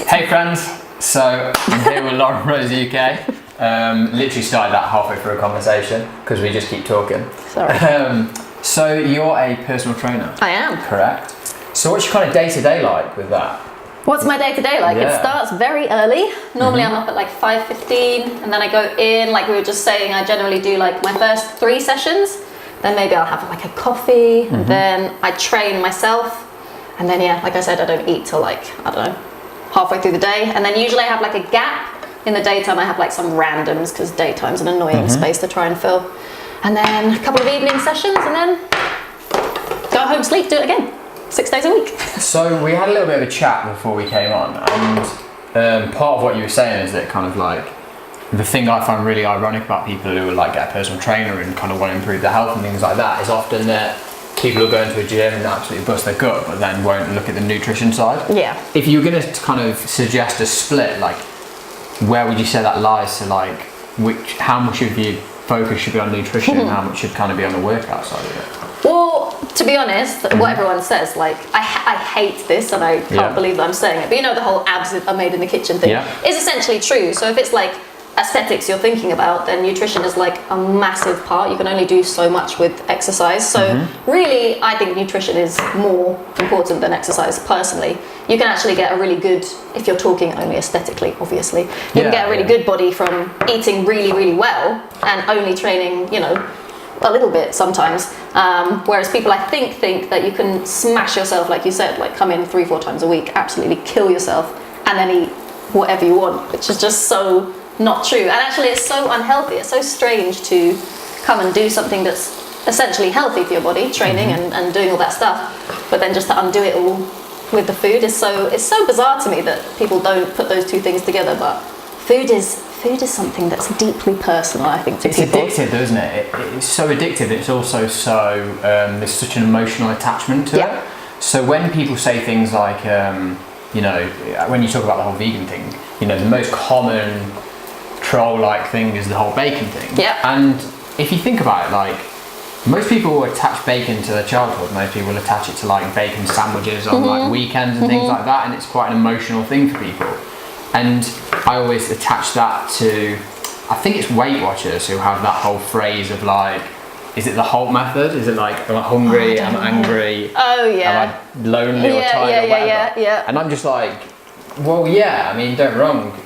Hey friends, so I'm here with Lauren Rose UK. Literally started that halfway through a conversation because we just keep talking. Sorry. So you're a personal trainer? I am. Correct. So what's your kind of day-to-day like with that? What's my day-to-day like? Yeah. It starts very early. Normally I'm up at like 5:15 and then I go in, like we were just saying, I generally do like my first 3 sessions. Then maybe I'll have like a coffee and then I train myself. And then yeah, like I said, I don't eat till like, I don't know, halfway through the day. And then usually I have like a gap. In the daytime I have like some randoms because daytime's an annoying space to try and fill. And then a couple of evening sessions and then go home, sleep, do it again. 6 days a week. So we had a little bit of a chat before we came on, and part of what you were saying is that kind of like the thing I find really ironic about people who like get a personal trainer and kind of want to improve their health and things like that is often that people will go into a gym and absolutely bust their gut, but then won't look at the nutrition side. Yeah. If you were going to kind of suggest a split, like where would you say that lies to like how much of your focus should be on nutrition and how much should kind of be on the workout side of it? Well, to be honest, what everyone says, like, I hate this and I can't believe that I'm saying it, but you know the whole abs are made in the kitchen thing is essentially true. So if it's like aesthetics you're thinking about, then nutrition is like a massive part. You can only do so much with exercise. So really, I think nutrition is more important than exercise personally. You can actually get a really good, if you're talking only aesthetically, obviously, you can get a really good body from eating really, really well and only training, you know, a little bit sometimes, whereas people I think that you can smash yourself, like you said, like come in 3-4 times a week, absolutely kill yourself and then eat whatever you want, which is just so not true. And actually it's so unhealthy. It's so strange to come and do something that's essentially healthy for your body, training and doing all that stuff, but then just to undo it all with the food is it's so bizarre to me that people don't put those two things together. But food is something that's deeply personal, I think, to people. It's addictive, isn't it? It's so addictive. It's also so there's such an emotional attachment to it. So when people say things like, you know, when you talk about the whole vegan thing, you know, the most common troll-like thing is the whole bacon thing. Yeah. And if you think about it, like most people will attach bacon to their childhood. Most people will attach it to like bacon sandwiches on like weekends and things like that, and it's quite an emotional thing for people. And I always attach that to, I think it's Weight Watchers who have that whole phrase of like, is it the Holt method? Is it like, am I hungry, am I angry, oh yeah, am I lonely or tired or whatever? Yeah. And I'm just like, well yeah, I mean don't get me wrong,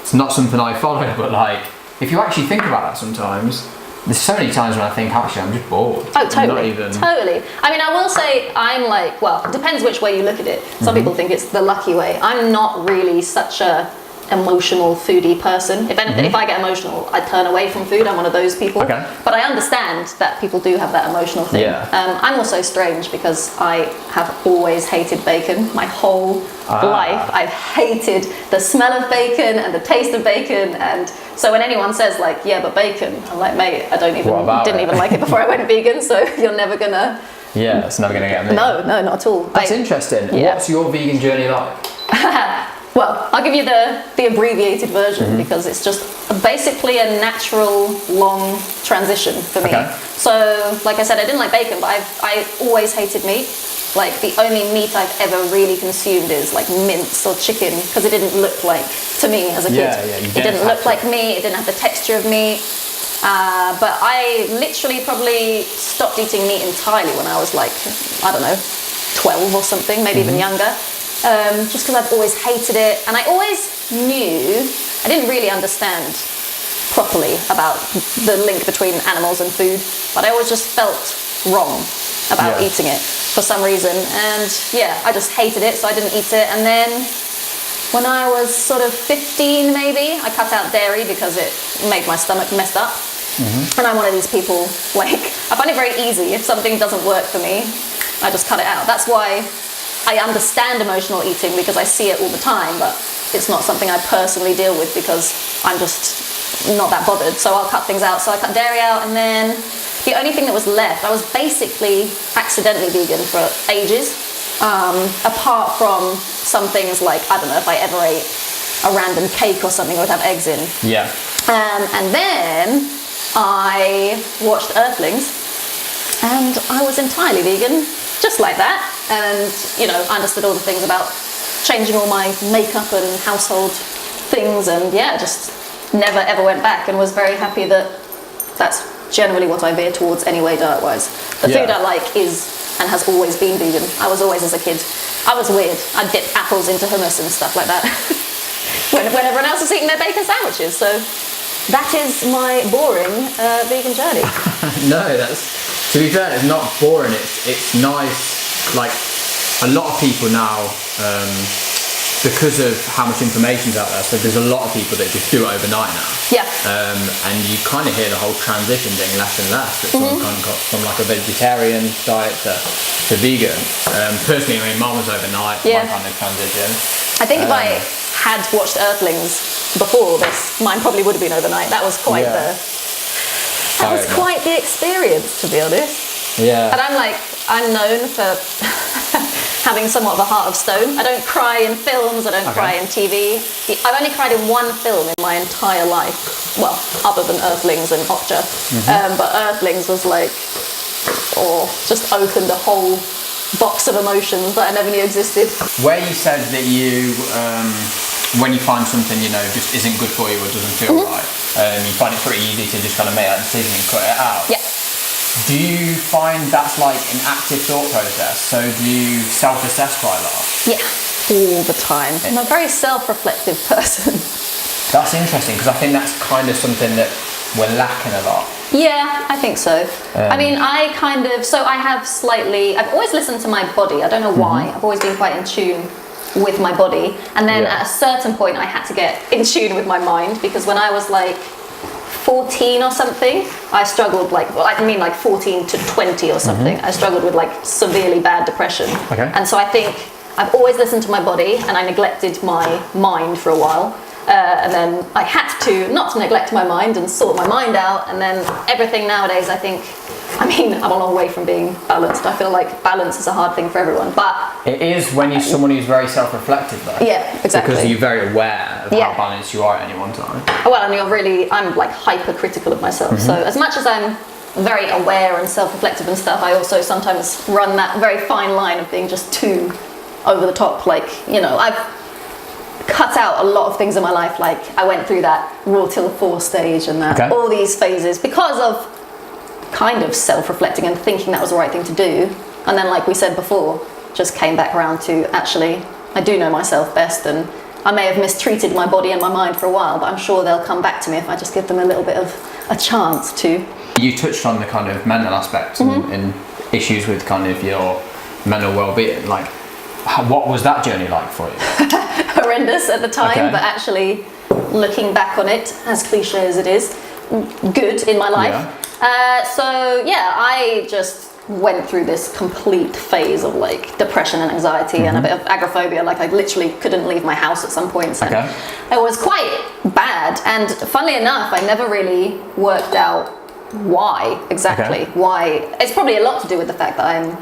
it's not something I follow, but like, if you actually think about that sometimes, there's so many times when I think actually I'm just bored. Oh, totally, not even... totally. I mean, I will say I'm like, well, it depends which way you look at it. Some people think it's the lucky way. I'm not really such a emotional foodie person. If anything, if I get emotional, I turn away from food. I'm one of those people. Okay. But I understand that people do have that emotional thing. Yeah. I'm also strange because I have always hated bacon my whole life. I've hated the smell of bacon and the taste of bacon, and so when anyone says like, yeah, but bacon, I'm like, mate, I didn't even like it before I went vegan, so you're never gonna. Yeah, it's never gonna get me. No, not at all. That's interesting. Yeah. What's your vegan journey like? Well, I'll give you the abbreviated version because it's just basically a natural long transition for me. Okay. So, like I said, I didn't like bacon, but I always hated meat. Like the only meat I've ever really consumed is like mince or chicken because it didn't look like, to me as a kid, it didn't look like meat, it didn't have the texture of meat. But I literally probably stopped eating meat entirely when I was like, I don't know, 12 or something, maybe even younger. Just because I've always hated it, and I always knew, I didn't really understand properly about the link between animals and food, but I always just felt wrong about eating it for some reason, and yeah, I just hated it, so I didn't eat it. And then when I was sort of 15 maybe, I cut out dairy because it made my stomach messed up. And I'm one of these people, like, I find it very easy. If something doesn't work for me, I just cut it out. That's why I understand emotional eating, because I see it all the time, but it's not something I personally deal with because I'm just not that bothered. So I'll cut things out. So I cut dairy out, and then the only thing that was left, I was basically accidentally vegan for ages, apart from some things like, I don't know, if I ever ate a random cake or something, I would have eggs in. Yeah. And then I watched Earthlings, and I was entirely vegan, just like that. And, you know, I understood all the things about changing all my makeup and household things, and yeah, just never ever went back, and was very happy that that's generally what I veer towards anyway, diet-wise. The food I like is and has always been vegan. I was always, as a kid, I was weird. I'd dip apples into hummus and stuff like that when everyone else was eating their bacon sandwiches. So that is my boring vegan journey. No, to be fair, it's not boring. It's nice. Like, a lot of people now, because of how much information's out there, so there's a lot of people that just do it overnight now. Yeah. And you kind of hear the whole transition being less and less. It's kind of got from like a vegetarian diet to vegan. Personally, I mean, mine was overnight, my kind of transition. I think if I had watched Earthlings before this, mine probably would have been overnight. That was quite quite the experience, to be honest. Yeah. And I'm known for having somewhat of a heart of stone. I don't cry in films, I don't cry in TV. I've only cried in one film in my entire life. Well, other than Earthlings and Okja. But Earthlings was like, just opened a whole box of emotions that I never knew existed. Where you said that you, when you find something, just isn't good for you or doesn't feel right, you find it pretty easy to just kind of make that decision and cut it out. Yeah. Do you find that's like an active thought process? So do you self-assess quite a lot? Yeah, all the time. I'm a very self-reflective person. That's interesting, because I think that's kind of something that we're lacking a lot. Yeah, I think so. I mean, I've always listened to my body. I don't know why. I've always been quite in tune with my body. And then at a certain point, I had to get in tune with my mind, because when I was like 14 or something, I struggled like 14 to 20 or something. I struggled with like severely bad depression. Okay. And so I think I've always listened to my body, and I neglected my mind for a while. And then I had to not to neglect my mind and sort my mind out, and then everything nowadays, I'm a long way from being balanced. I feel like balance is a hard thing for everyone, but it is when you're someone who's very self-reflective, though. Yeah, exactly. Because you're very aware of how balanced you are at any one time. Well, and I'm like hypercritical of myself. So as much as I'm very aware and self-reflective and stuff, I also sometimes run that very fine line of being just too over the top. Like, I've cut out a lot of things in my life. Like, I went through that raw till 4 stage and that all these phases because of kind of self-reflecting and thinking that was the right thing to do. And then, like we said before, just came back around to actually, I do know myself best, and I may have mistreated my body and my mind for a while, but I'm sure they'll come back to me if I just give them a little bit of a chance to. You touched on the kind of mental aspects and issues with kind of your mental well-being. Like, what was that journey like for you? Horrendous at the time, but actually looking back on it, as cliche as it is, good in my life. I just went through this complete phase of like depression and anxiety and a bit of agoraphobia. Like, I literally couldn't leave my house at some points, and it was quite bad. And funnily enough, I never really worked out why exactly. Why? It's probably a lot to do with the fact that I'm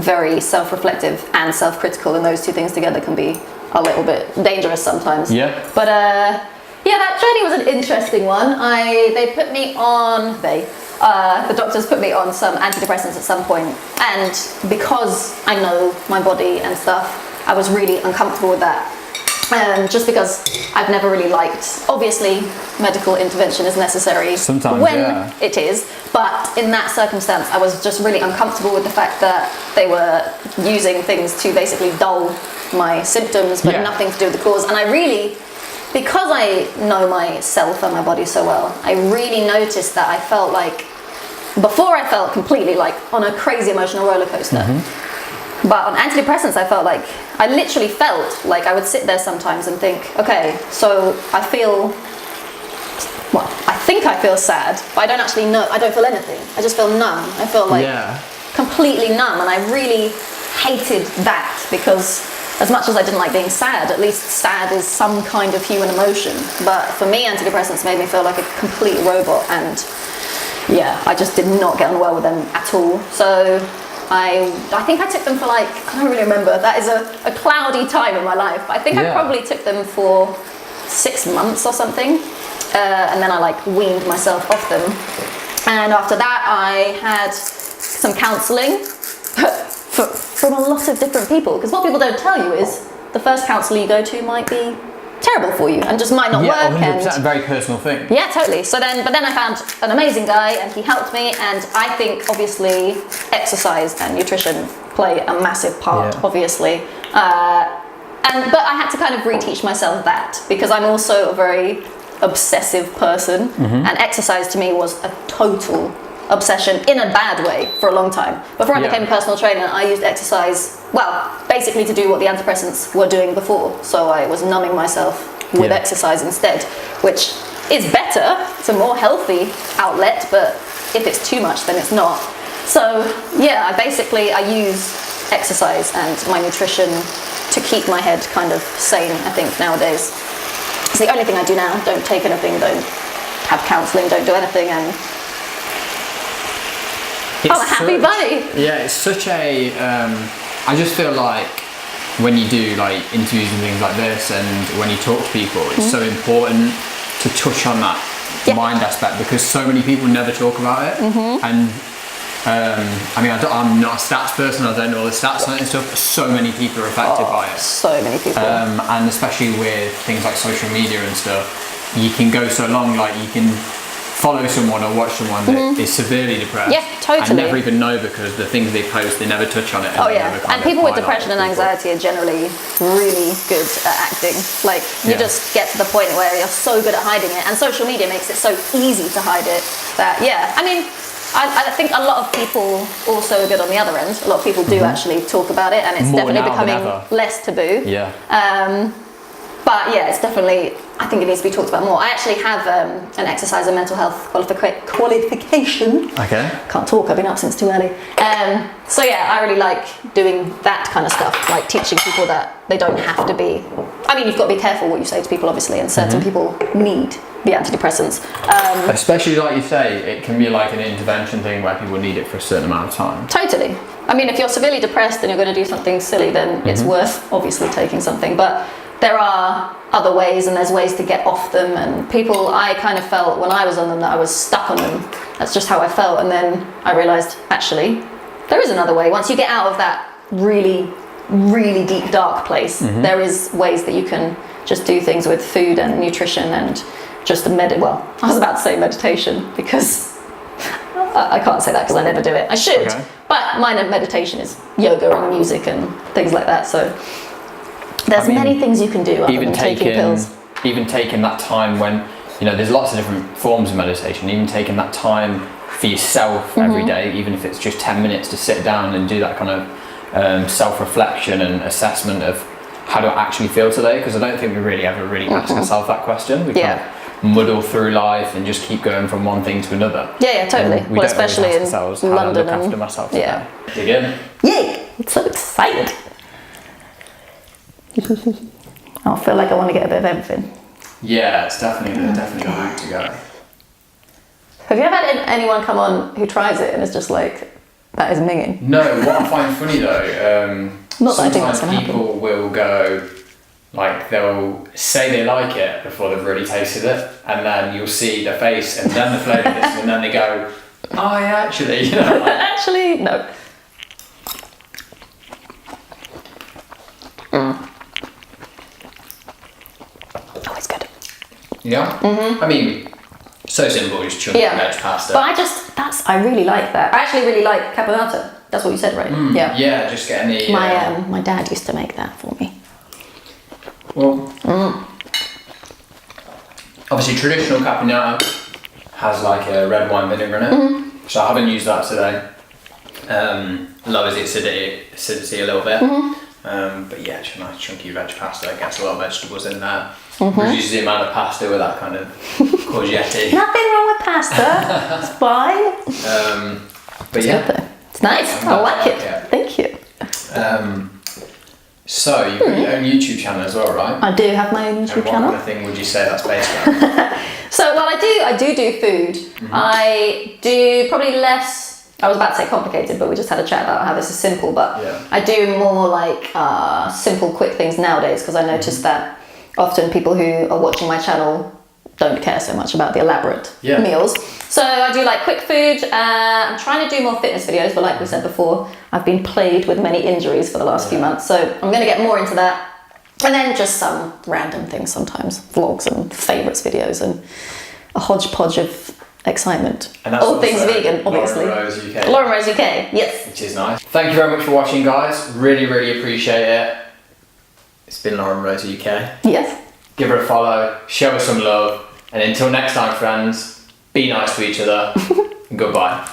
very self-reflective and self-critical, and those two things together can be a little bit dangerous sometimes. Yeah. But that journey was an interesting one. They put me on the doctors put me on some antidepressants at some point, and because I know my body and stuff, I was really uncomfortable with that. Just because I've never really liked, obviously medical intervention is necessary sometimes when it is, but in that circumstance I was just really uncomfortable with the fact that they were using things to basically dull my symptoms, but nothing to do with the cause. And I really, because I know myself and my body so well, I really noticed that I felt like, before I felt completely like on a crazy emotional roller coaster. But on antidepressants, I felt like, I literally felt like I would sit there sometimes and think, okay, so I think I feel sad, but I don't actually know, I don't feel anything. I just feel numb. I feel like completely numb, and I really hated that, because as much as I didn't like being sad, at least sad is some kind of human emotion. But for me, antidepressants made me feel like a complete robot, and I just did not get on well with them at all. So I think I took them for like, I don't really remember, that is a cloudy time in my life. I think I probably took them for 6 months or something, and then I like weaned myself off them. And after that I had some counselling from a lot of different people, because what people don't tell you is the first counsellor you go to might be terrible for you and just might not work. 100%, a very personal thing. Yeah, totally. But then I found an amazing guy and he helped me, and I think obviously exercise and nutrition play a massive part, obviously. But I had to kind of reteach myself that, because I'm also a very obsessive person, and exercise to me was a total obsession in a bad way for a long time. Before I became a personal trainer, I used exercise, well, basically to do what the antidepressants were doing before. So I was numbing myself with exercise instead, which is better. It's a more healthy outlet, but if it's too much, then it's not. So yeah, I use exercise and my nutrition to keep my head kind of sane, I think, nowadays. It's the only thing I do now. Don't take anything, don't have counselling, don't do anything, and I'm a happy bunny. Yeah, it's such a, I just feel like when you do like interviews and things like this, and when you talk to people, it's so important to touch on that mind aspect, because so many people never talk about it. And I mean, I'm not a stats person, I don't know all the stats on it and stuff, but so many people are affected by it. So many people. And especially with things like social media and stuff, you can go so long, like you can follow someone or watch someone that is severely depressed. Yeah, totally. And never even know, because the things they post, they never touch on it. And people with depression and anxiety are generally really good at acting. Like, you just get to the point where you're so good at hiding it, and social media makes it so easy to hide it that, I mean, I think a lot of people also are good on the other end. A lot of people do actually talk about it, and it's More definitely now than becoming ever. less taboo. But yeah, it's definitely, I think it needs to be talked about more. I actually have an exercise and mental health qualification. Okay. Can't talk, I've been up since too early. So yeah, I really like doing that kind of stuff, like teaching people that they don't have to be, I mean, you've got to be careful what you say to people, obviously, and certain people need the antidepressants. Especially, like you say, it can be like an intervention thing where people need it for a certain amount of time. Totally. I mean, if you're severely depressed and you're going to do something silly, then it's worth obviously taking something. But there are other ways, and there's ways to get off them. And people, I kind of felt when I was on them that I was stuck on them. That's just how I felt. And then I realised, actually, there is another way. Once you get out of that really, really deep, dark place, there is ways that you can just do things with food and nutrition and just well, I was about to say meditation, because I can't say that because I never do it. I should, but my meditation is yoga and music and things like that. So there's many things you can do other than taking pills. Even taking that time when, you know, there's lots of different forms of meditation, even taking that time for yourself every day, even if it's just 10 minutes to sit down and do that kind of self-reflection and assessment of how do I actually feel today, because I don't think we really ever really ask ourselves that question. We kind of muddle through life and just keep going from one thing to another. Yeah, totally. We well, don't especially really in ask ourselves London. How to look after myself today. Dig in. Yay! I'm so excited. I feel like I want to get a bit of everything. Yeah, it's definitely the route to go. Have you ever had anyone come on who tries it and it's just like, that is minging? No, what I find funny though, Not that I think that's sometimes gonna people will go, like they'll say they like it before they've really tasted it, and then you'll see their face and then the flavour hits them, and then they go, oh yeah, actually, you know. Like, Actually, no. Oh, it's good. yeah? I mean, so simple, just chunky veg pasta. But I really like that. I actually really like caponata. That's what you said, right? Yeah, just getting the... My dad used to make that for me. Well, obviously traditional caponata has like a red wine vinegar in it, so I haven't used that today. Lowers the acidity a little bit, but yeah, it's a nice chunky veg pasta. Gets a lot of vegetables in there. Reduces the amount of pasta with that kind of courgette. Nothing wrong with pasta. It's fine. But it's yeah, good though. It's nice. I like it. Yeah. Thank you. So you've got your own YouTube channel as well, right? I do have my own YouTube and what channel. kind of thing would you say that's based on? So, well, I do food. I do probably less, I was about to say complicated, but we just had a chat about how this is simple, but I do more like simple, quick things nowadays, because I noticed that often people who are watching my channel don't care so much about the elaborate meals. So I do like quick food. I'm trying to do more fitness videos, but like we said before, I've been plagued with many injuries for the last few months, so I'm going to get more into that. And then just some random things sometimes, vlogs and favourites videos and a hodgepodge of excitement. And that's all things vegan, obviously. Lauren Rose UK. Lauren Rose UK, yes. Which is nice. Thank you very much for watching, guys. Really, really appreciate it. It's been Lauren Rose UK. Yes. Give her a follow, show her some love, and until next time, friends, be nice to each other, and goodbye.